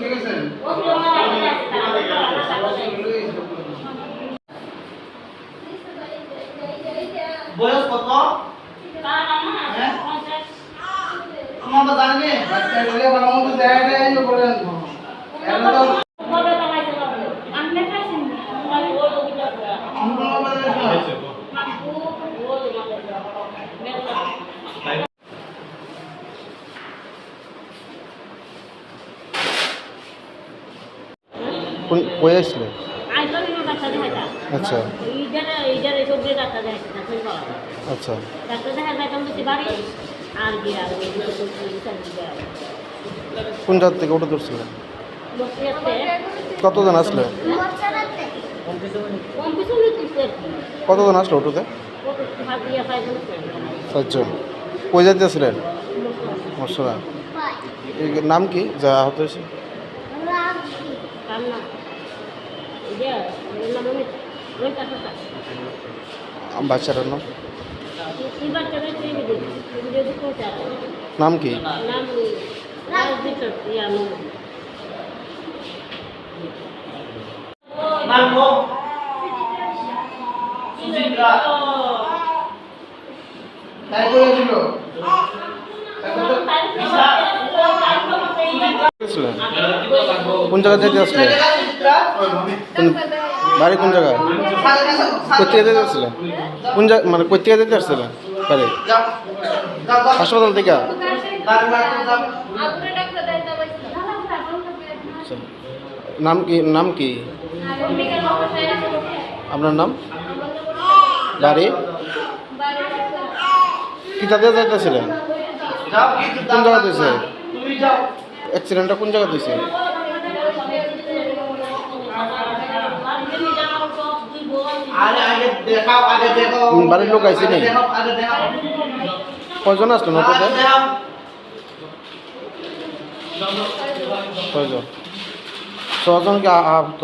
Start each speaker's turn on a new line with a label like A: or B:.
A: ঠিক আছে বয়স কত আমার তো জানি বাচ্চা বলে বানাবো তো দেখাটা এই বলেন এর তো
B: কই আসলে? আচ্ছা আচ্ছা কোন জাত থেকে ওটা ধরছিলেন? কতজন আসলে? কতজন আসলো ওটাতে? 5 জন। কই যাইতে আসলেন? মশলা। নাম কি যা আহত হয়েছে? বাচ্চাটার নাম নাম কি?
A: তাই করেছিল
B: কোন জায়গা যেতে আসলে? বাড়ি কোন জায়গায়? কোথেকে যেতে আসলে? কোন জায়গা মানে কোথেকে যেতে আসছিলেন বাড়ি? হাসপাতাল থেকে? নাম কি? নাম কি আপনার নাম? বাড়ি কি তাদের যাইতেছিলেন? কোন জায়গা দিয়েছে অ্যাক্সিডেন্টটা? কোন জায়গা দিয়েছে? বাড়ির লোক আইসি নেই? কয়জন আসলেন ওটাতে? কয়জন? 6 জন কি আহত?